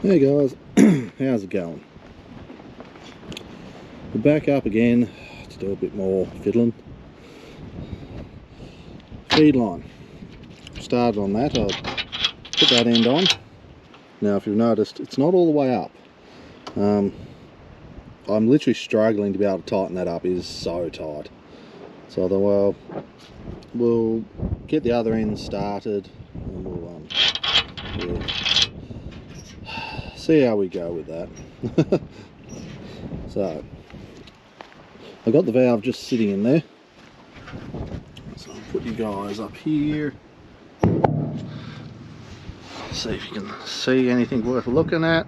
Hey guys, how's it going? We're back up again to do a bit more fiddling. Feed line. Started on that, I'll put that end on. Now if you've noticed, it's not all the way up. I'm literally struggling to be able to tighten that up. It is so tight. So I thought, well, we'll get the other end started and we'll see how we go with that. So I got the valve just sitting in there, so I'll put you guys up here, see if you can see anything worth looking at.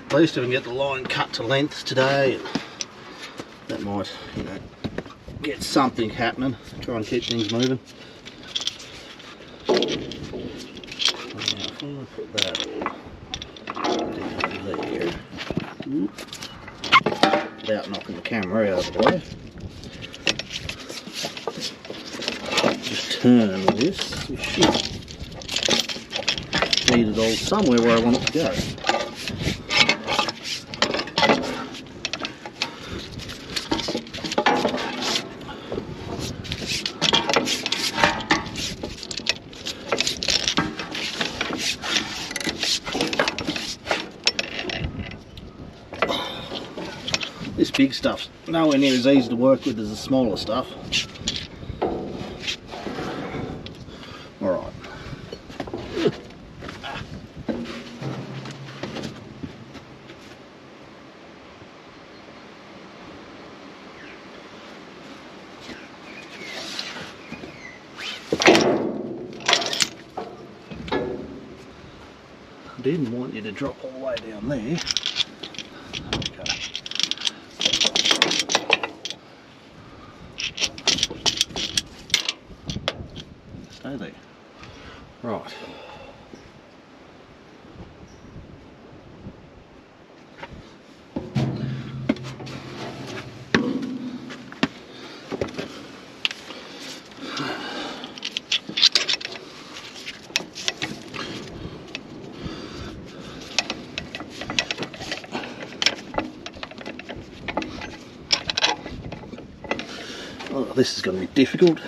At least if we can get the line cut to length today, that might, you know, get something happening, try and keep things moving. Now, if I put that down there, without knocking the camera out of the way, just turn this, we should feed it all somewhere where I want it to go. This big stuff's nowhere near as easy to work with as the smaller stuff. Alright. I didn't want you to drop all the way down there. Stay there. Right. Oh, this is going to be difficult.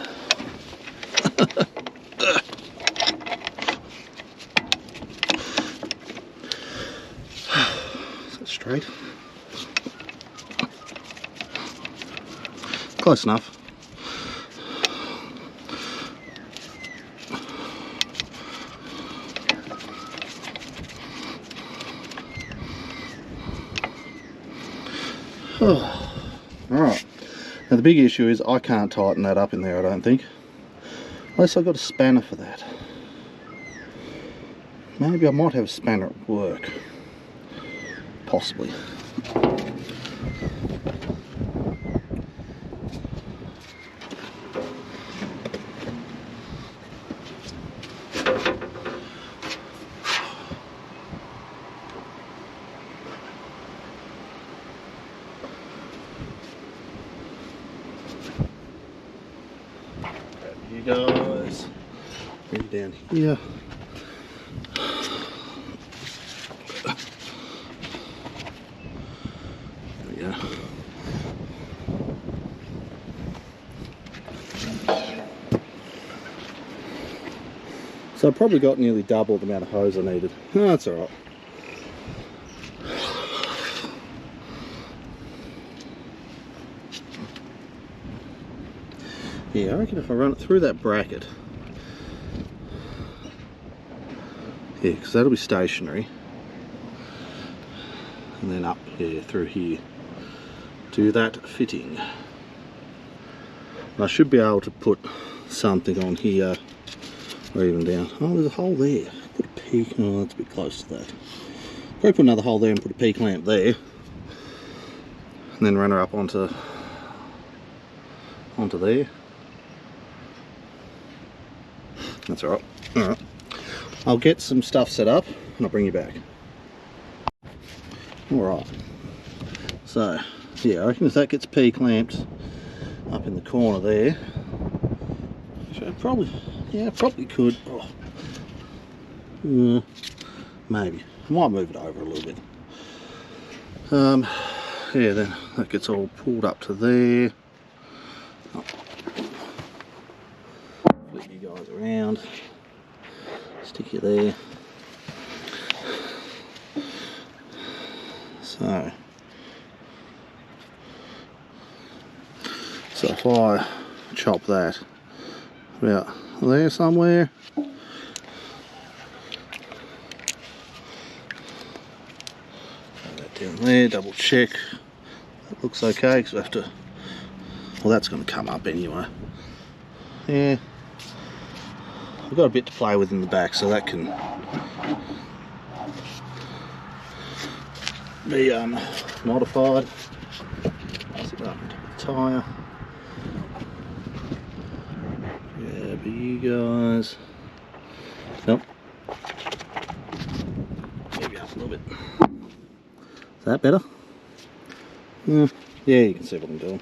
Is that straight? Close enough. Oh. Alright. Now the big issue is I can't tighten that up in there, I don't think. Unless I've got a spanner for that. Maybe I might have a spanner at work. Possibly. You guys, bring it down here. There we go. So I probably got nearly double the amount of hose I needed. Oh, that's alright. Yeah, I reckon if I run it through that bracket, yeah, because that'll be stationary, and then up here through here, do that fitting. And I should be able to put something on here, or even down. Oh, there's a hole there. Put a peak. Oh, that's a bit close to that. Probably put another hole there and put a peak lamp there, and then run her up onto there. That's alright. Alright. I'll get some stuff set up and I'll bring you back. Alright, so yeah, I reckon if that gets P-clamped up in the corner there, so probably, yeah, probably could. Oh. Maybe. I might move it over a little bit. Yeah, then that gets all pulled up to there. Oh. Flip you guys around. Stick you there. So if I chop that about there somewhere, that down there, double check that looks okay, because we have to, well, that's going to come up anyway. Yeah, I've got a bit to play with in the back, so that can be modified. Sit up into the tyre. Grab you guys. Nope. Maybe up a little bit. Is that better? Yeah, you can see what I'm doing.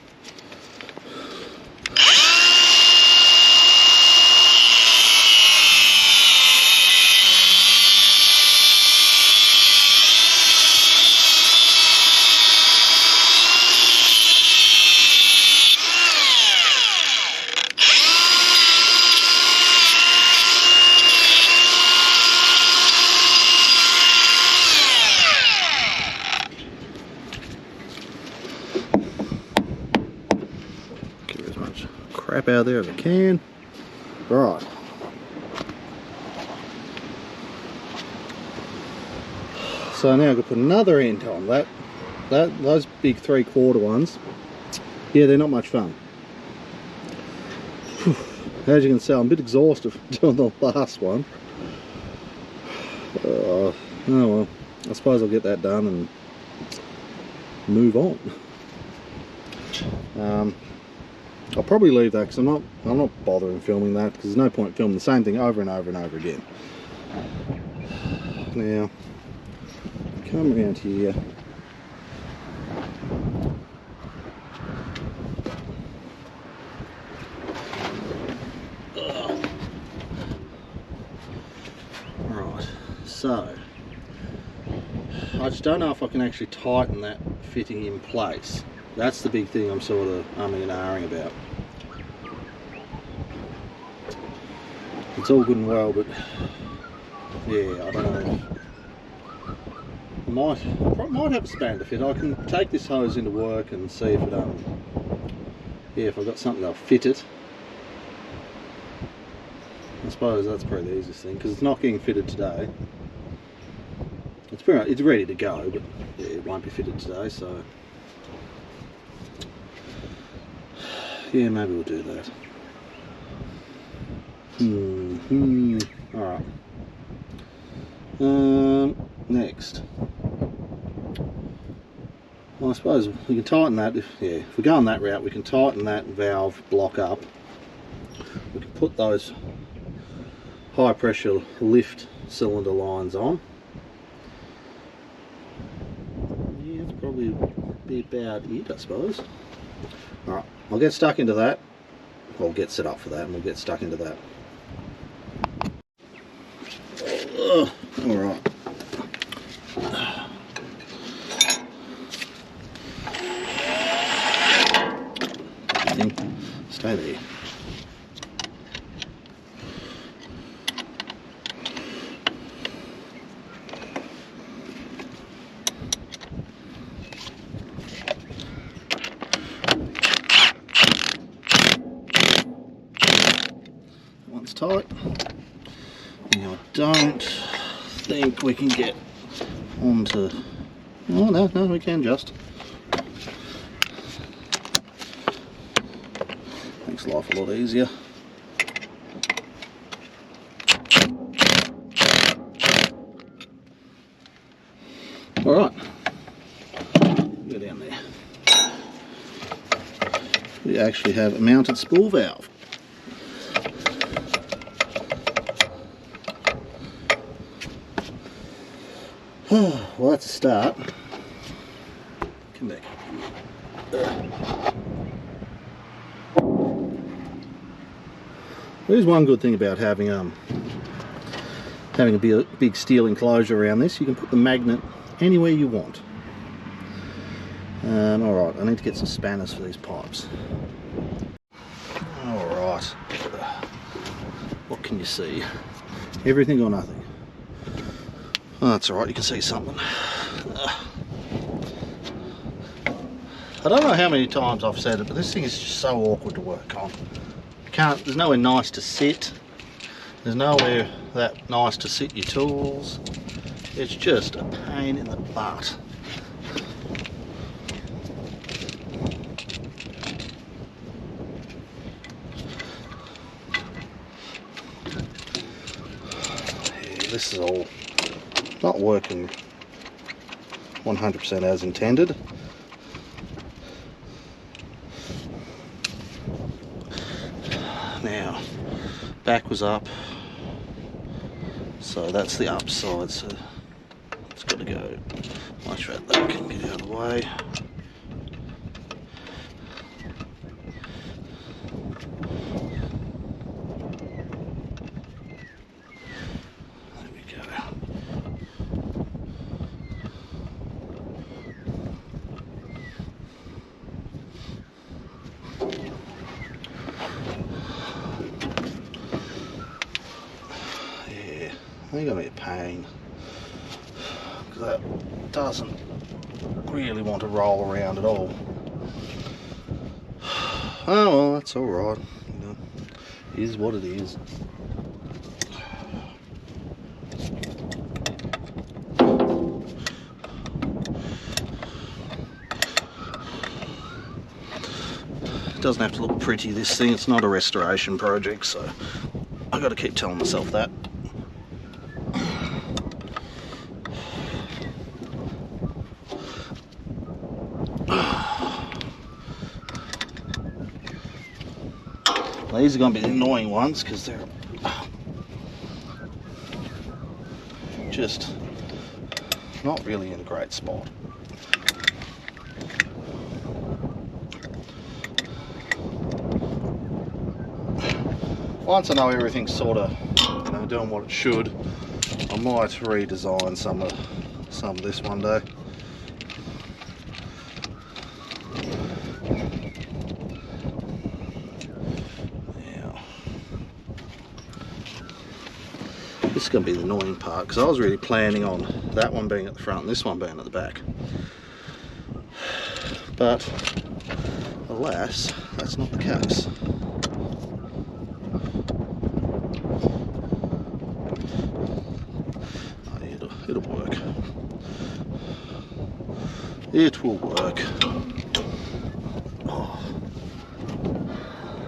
Crap out of there as I can. Right. So now I can put another end on that. Those big 3/4 ones. Yeah, they're not much fun. As you can see, I'm a bit exhausted from doing the last one. Oh well, I suppose I'll get that done and move on. I'll probably leave that because I'm not bothering filming that, because there's no point filming the same thing over and over and over again. Now, come around here. Right, so I just don't know if I can actually tighten that fitting in place. That's the big thing I'm sort of umming and ahhing about. It's all good and well, but yeah, I don't know. I might have a span to fit. I can take this hose into work and see if it yeah, if I've got something that'll fit it. I suppose that's probably the easiest thing, because it's not getting fitted today. It's ready to go, but yeah, it won't be fitted today, so yeah, maybe we'll do that. Alright. Next. Well, I suppose we can tighten that. If we go on that route, we can tighten that valve block up. We can put those high pressure lift cylinder lines on. Yeah, that's probably be about it, I suppose. Alright, I'll get stuck into that. I'll get set up for that and we'll get stuck into that. Alright. Stay there. One's tight. Now I don't think we can get onto. Oh no, we can just. Makes life a lot easier. Alright, go down there. We actually have a mounted spool valve. Well, that's a start. Come back. There's one good thing about having a big steel enclosure around this. You can put the magnet anywhere you want. Alright, I need to get some spanners for these pipes. Alright, what can you see? Everything or nothing? Oh, that's alright, you can see something. I don't know how many times I've said it, but this thing is just so awkward to work on. There's nowhere nice to sit. There's nowhere that nice to sit your tools. It's just a pain in the butt. Yeah, this is all not working 100% as intended. Now, back was up, so that's the upside, so it's got to go much right there. Can get out of the way. There we go. I think it'll be a pain because that doesn't really want to roll around at all. Oh well, that's all right. You know, it is what it is. It doesn't have to look pretty, this thing. It's not a restoration project, so I've got to keep telling myself that. These are going to be the annoying ones because they're just not really in a great spot. Once I know everything's sort of, you know, doing what it should, I might redesign some of this one day. This is going to be the annoying part because I was really planning on that one being at the front and this one being at the back. But alas, that's not the case. Oh, it'll work. It will work. Oh,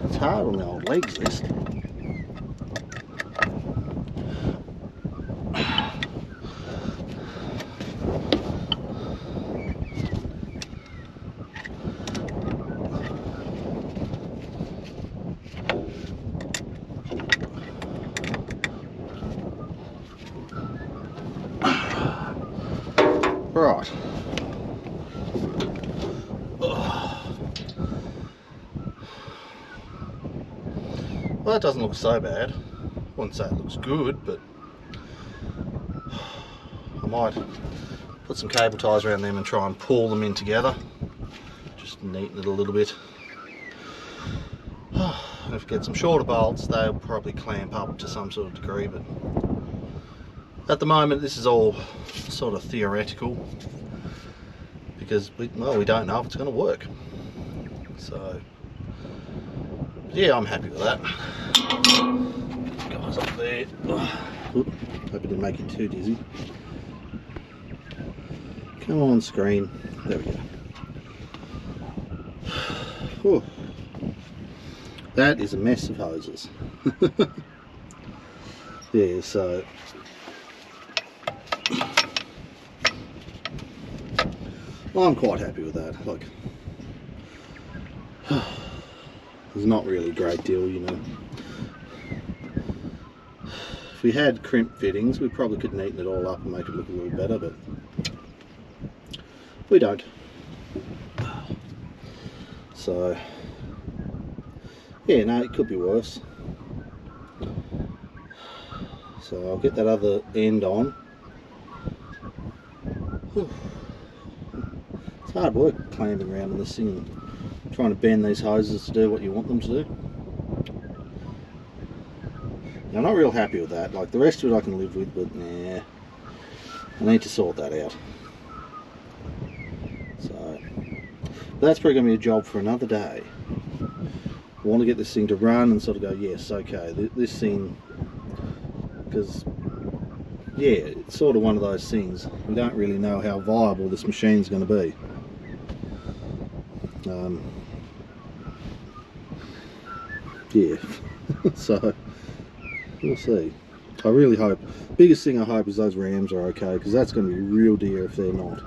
it's hard on the old legs, this. Right. Well, that doesn't look so bad. I wouldn't say it looks good, but I might put some cable ties around them and try and pull them in together. Just neaten it a little bit. And if I get some shorter bolts, they'll probably clamp up to some sort of degree, but at the moment this is all sort of theoretical because we don't know if it's going to work. So yeah, I'm happy with that. Guys up there. Hope I didn't make it too dizzy. Come on, screen. There we go. Whew. That is a mess of hoses. Yeah, so I'm quite happy with that. Like, there's not really a great deal, you know. If we had crimp fittings, we probably could neaten it all up and make it look a little better, but we don't. So yeah, no, it could be worse. So I'll get that other end on. Whew. It's hard work clamping around in this thing and trying to bend these hoses to do what you want them to do. Now, I'm not real happy with that. Like, the rest of it I can live with, but nah, I need to sort that out. So that's probably going to be a job for another day. I want to get this thing to run and sort of go, yes, okay, this thing, because yeah, it's sort of one of those things, we don't really know how viable this machine's going to be. Yeah, so we'll see. I really hope, biggest thing I hope is those rams are okay, because that's going to be real dear if they're not.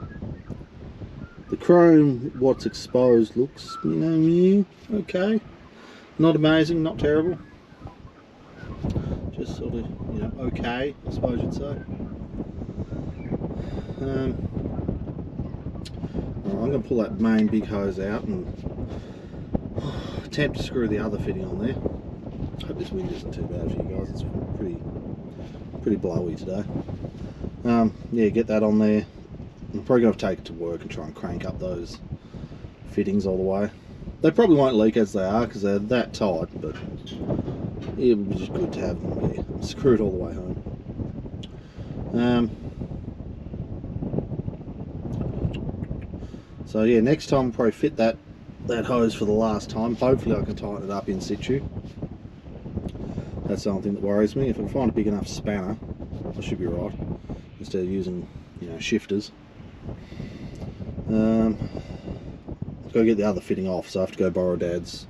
The chrome, what's exposed, looks, you know, yeah, okay. Not amazing, not terrible. Just sort of, you know, okay, I suppose you'd say. I'm going to pull that main big hose out and attempt to screw the other fitting on there. Hope this wind isn't too bad for you guys. It's pretty blowy today. Yeah, get that on there. I'm probably going to take it to work and try and crank up those fittings all the way. They probably won't leak as they are because they're that tight, but it would be just good to have them screwed all the way home. So yeah, next time I'll probably fit that hose for the last time. Hopefully I can tighten it up in situ. That's the only thing that worries me. If I can find a big enough spanner, I should be right, instead of using, you know, shifters. I've got to get the other fitting off, so I have to go borrow Dad's.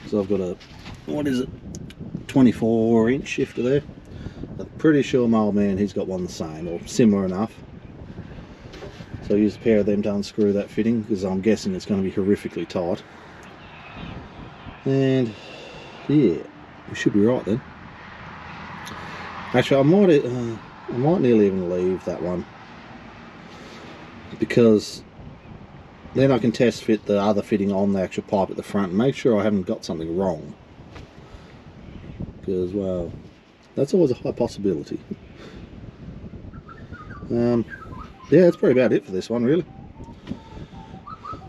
So I've got a, what is it, 24-inch shifter there. I'm pretty sure my old man, he's got one the same or similar enough. So I use a pair of them to unscrew that fitting, because I'm guessing it's going to be horrifically tight. And yeah, we should be right then. Actually, I might nearly even leave that one, because then I can test fit the other fitting on the actual pipe at the front and make sure I haven't got something wrong. Because, well, that's always a high possibility. Yeah, that's probably about it for this one, really.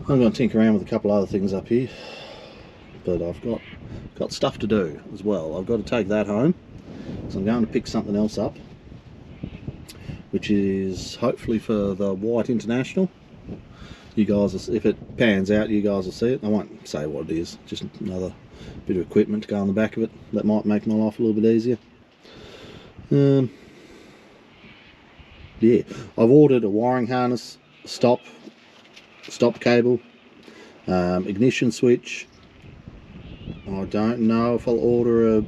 I'm going to tinker around with a couple other things up here, but I've got stuff to do as well. I've got to take that home, so I'm going to pick something else up, which is hopefully for the White International. You guys, if it pans out, you guys will see it. I won't say what it is, just another bit of equipment to go on the back of it. That might make my life a little bit easier. Yeah, I've ordered a wiring harness, stop cable, ignition switch. I don't know if I'll order a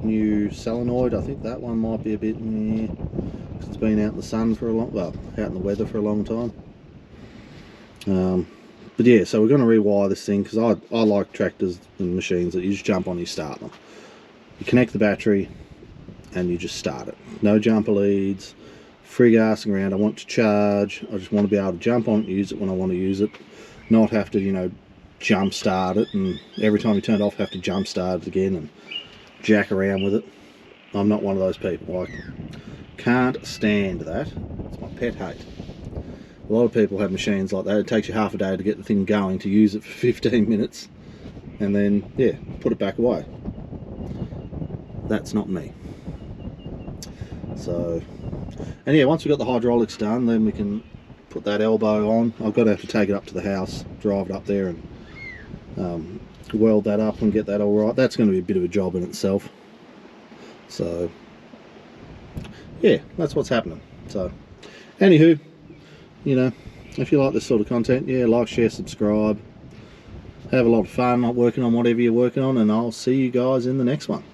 new solenoid. I think that one might be a bit, because it's been out in the sun for a long, well, out in the weather for a long time. But yeah, so we're going to rewire this thing, because I like tractors and machines that you just jump on, you start them. You connect the battery and you just start it. No jumper leads, frig arsing around. I want to charge. I just want to be able to jump on it and use it when I want to use it. Not have to, you know, jump start it, and every time you turn it off have to jump start it again and jack around with it. I'm not one of those people. I can't stand that. It's my pet hate. A lot of people have machines like that. It takes you half a day to get the thing going, to use it for 15 minutes, and then, yeah, put it back away. That's not me. So, and yeah, once we've got the hydraulics done, then we can put that elbow on. I've got to have to take it up to the house, drive it up there and weld that up and get that all right. That's going to be a bit of a job in itself. So, yeah, that's what's happening. So, anywho, you know, if you like this sort of content, yeah, like, share, subscribe. Have a lot of fun working on whatever you're working on, and I'll see you guys in the next one.